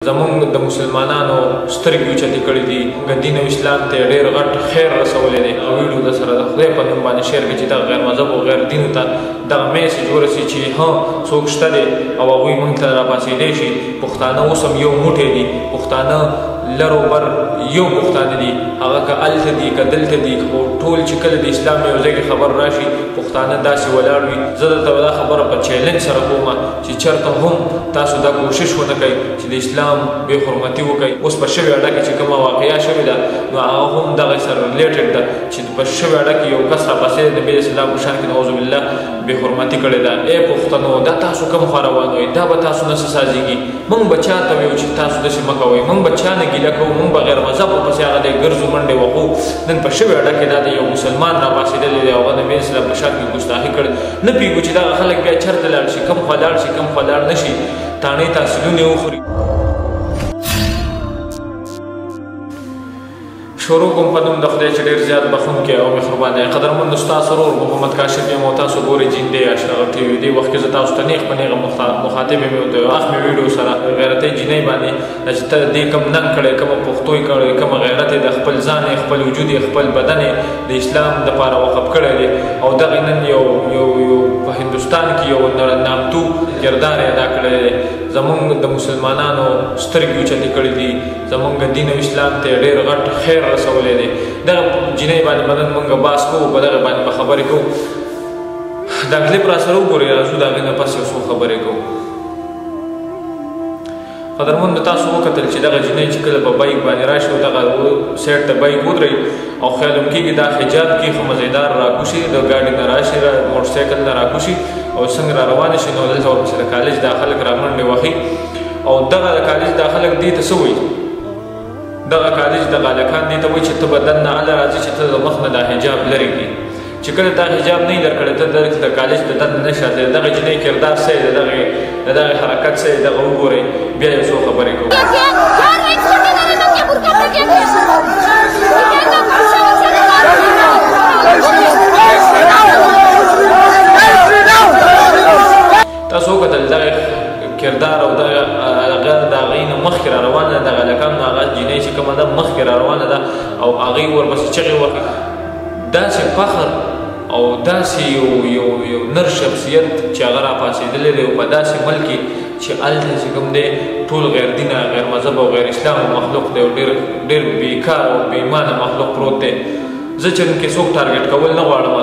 زمونږ د مسلمانانو سترګې اوچتې کړي دي که دین او اسلام ته ډېر غټ خیر رسولی دی او ویډیو د سره د خدای په نوم باندې شیر کړي چې دغه غیر مذهب او غیر دینو ته دغه میسج ورسي چې څوک شته دی او هغوی موږ ته راپاڅېدی شي. پښتانه اوس هم یو موټی دي، پښتانه لر و بر یو پښتانه دي، هغه که هلته دي که دلته دي، خو ټول چې کله د اسلام یو ځای کې خبر راشي پښتانه داسې ولاړ وي. زه درته دا خبره په چیلنج سره کوم چې چېرته هم تاسو دا کوشش ونه کوئ چې د اسلام بې حرمتي وکړئ. اوس په شوې اډه کې چې کومه واقعه شوې ده نو هغه هم دغه سره ریلیټډ ده چې په شوې اډه کې یو کس راپاڅېد د نبي اسلام په شان کې نعوذ بالله بې حرمتي کړې ده. ای پښتنو دا تاسو کوم خوا روان وئ؟ دا به تاسو نه څه سازېږي. موږ به چا ته ویو چې تاسو داسې مه کوئ، موږ به چا نه ګیله کوو، موږ به غیر مذهب ورپسې هغه دی ګرځو منډې وهو. نن په شوې اډه کې دا د یو مسلمان راپاڅېدلی دی او هغه د نبي اسلام په شان کې ګستاخي کړې. نه پوهېږو چې دغه خلک بیا چېرته لاړ شي، کوم خوا لاړ شي، کوم خوا لاړ نه شي، تاڼې تحصیلونه یې وخوري. شروع کوم په نوم د خدای چې ډېر زیات بخښونکی او مهربان دی. قدرمند ستاسو ورور محمد کاشف یم او تاسو ګورئ جیندې اشرغ ټي وي. دې وخت کې زه تاسو ته نیغ په نیغه مخاطب یم د یو اخمې ویډیو سره غیرتۍ جینۍ باندې چې ته دې کوم ننګ کړی، کومه پښتو یې کړی، کومه غیرت یې د خپل ځان یې، خپل وجود یې، خپل بدن یې د اسلام دپاره وقف کړی دی او دغې نن یو په هندوستان کې یو نامتو کردار یې ادا کړی دی. زمونږ د مسلمانانو سترګې اوچتې کړي دي، زمونږ دین او اسلام ته ډېر غټ خیر رسولی دی. دغه جینۍ باندې به نن موږ بحث کوو، په دغې باندې به خبرې کوو. دا کلیپ را سره وګورئ، راځو د هغې نه پس یو څو خبرې کوو. قدرمندو تاسو وکتل چې دغه جینۍ چې کله په بایک باندې راشي او دغه سایډ ته بایک ودرئ او خیال هم کېږي دا حجاب کې خو مزیدار راکوشي، د ګاډي نه راشي، موټرسایکل نه راکوشي او څنګه را روانې شي نو دلته ورپسې د کالج دا خلک را منډې وهي او دغه د کالج دا خلک دې ته څه وایي؟ دغه کالج د غالکان دې ته وایي چې ته به دننه هله راځي چې ته د مخ نه دا حجاب لرې کړي. چې کله دا حجاب نه یې درکړی ته د کالج د دننه نه شاته دغه جینۍ کردار څه یې د دغې حرکت څه یې دغه وګورئ، بیا یو څو خبرې کوو. تاسو وکتل دغه کردار او دغه د هغې نه مخکې را روانه ده، دغه هلکانو هغه جینۍ چې کومه ده مخکې را روانه ده او هغې ورپسې چغې وکړې. داسې فخر او داسې یو نر شخصیت چې هغه راپاڅېدلی دی او په داسې ملک کې چې هلته چې کوم دی ټول غیر دینه، غیر مذهب او غیر اسلام مخلوق دی او ډېر بېکار او بې ایمانه مخلوق پروت دی. زه چې نن کې څوک ټارګېټ کول نه غواړم،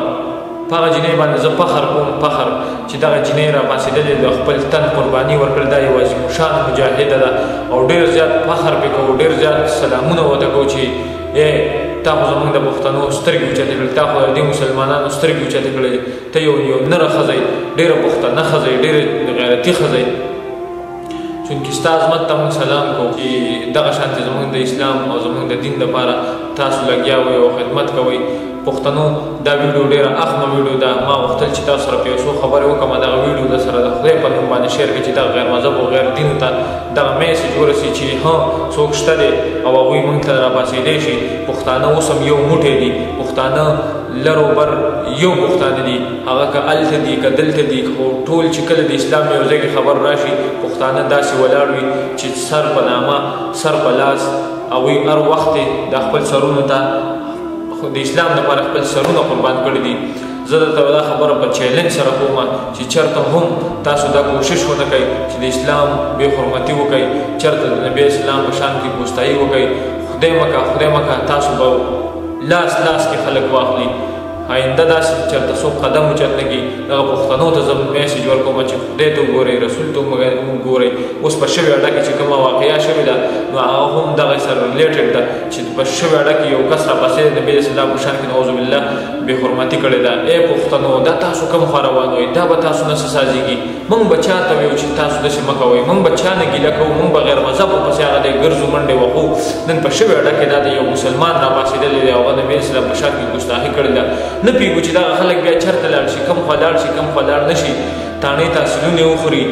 په هغه جینۍ باندې زه فخر کوم، فخر چې دغه جینۍ راپاڅېدلې د خپل تن قرباني ورکړې، دا یو عظیم الشان مجاهده ده او ډېر زیات فخر پرې کوو، ډېر زیات سلامونه ورته کوو چې تا خو زمونږ د پښتنو سترګې اوچتې کړې، تا خو د دې مسلمانانو سترګې اوچتې کړې، ته یو نره ښځه یې، ډېره پښتنه ښځه یې، ډېره غیرتي ښځه یې. چونکې ستا عظمت ته موږ سلام کوو چې دغه شانتې زموږ د اسلام او زموږ د دین لپاره تاسو لګیا وئ او خدمت کوئ. پښتنو دا ویډیو ډېره اخمه ویډیو ده، ما غوښتل چې تاسو سره په یو څو خبرې وکړم، دغه ویډیو د سره د خدای په نوم باندې شیر کړئ چې دغه غیر مذهب او غیر دینو ته دغه میسج ورسي چې څوک شته دی او هغوی موږ ته راپاڅېدی شي. پښتانه اوس هم یو موټی دي، پښتانه لر و بر یو پښتانه دي، هغه که هلته دي که دلته دي، خو ټول چې کله د اسلام یو ځای کې خبر راشي پښتانه داسې ولاړ وي چې سر په نامه سر په لاس هغوی هر وخت د خپل سرونو ته د اسلام لپاره خپل سرونه قربان کړي دي. زه درته دا خبره په چیلنج سره کوم چې چېرته هم تاسو دا کوشش ونه کوئ چې د اسلام بې حرمتي وکئ، چېرته د نبي اسلام په شان کې ګستاهي وکئ. خدای مکه تاسو به لاس کې خلک واخلي. آینده داسې چېرته څوک قدم اوچت نه کړي. دغه پښتنو ته زه میسج ورکوم چې خدای ته وګورئ، رسول ته وګورئ. اوس په شوې اډه کې چې کومه واقعه شوې ده نو هغه هم دغې سره ریلیټډ ده چې په شوې اډه کې یو کس راپاڅېد د نبي اسلام په شان کې نعوذ بالله بې حرمتي کړې ده. ای پښتنو دا تاسو کوم خوا روان وئ؟ دا به تاسو نه څه سازېږي. موږ به چا ته ویو چې تاسو داسې مه کوئ، موږ به چا نه ګیله کوو، موږ به غیر مذهب ورپسې هغه دی ګرځو منډې وهو. نن په شوې اډه کې دا د یو مسلمان راپاڅېدلی دی او هغه د نبي اسلام په شان کې ګستاخي کړې ده. نه پوهېږو چې دغه خلک بیا چېرته لاړ شي، کوم خوا لاړ شي، کوم خوا لاړ نه شي، تاڼې تحصیلونه یې وخوري.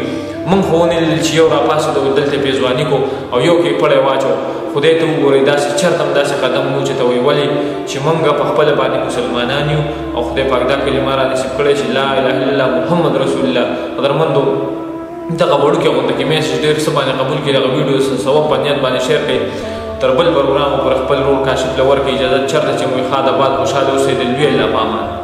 موږ خو ونلیدل چې یو راپاڅېد او دلته پېزواني کو او یو کې پړی واچو. خدای ته وګورئ داسې چېرته هم داسې قدم مو اوچتوئ، ولې چې موږ په خپله باندې مسلمانان یو او خدای پاک دا کلمه را نصیب کړی چې لا اله الا الله محمد رسول الله. قدرمندو دغه وړوکې غونډه کې میسج ډېر څه باندې قبول کړي دغه ویډیو ثواب په نیت باندې شیر کړئ تر بل پروګرام پر خپل رول کاشف لور کې اجازه چرته چې مو ښاد آباد خوشحاله اوسئ د لوی الله په امان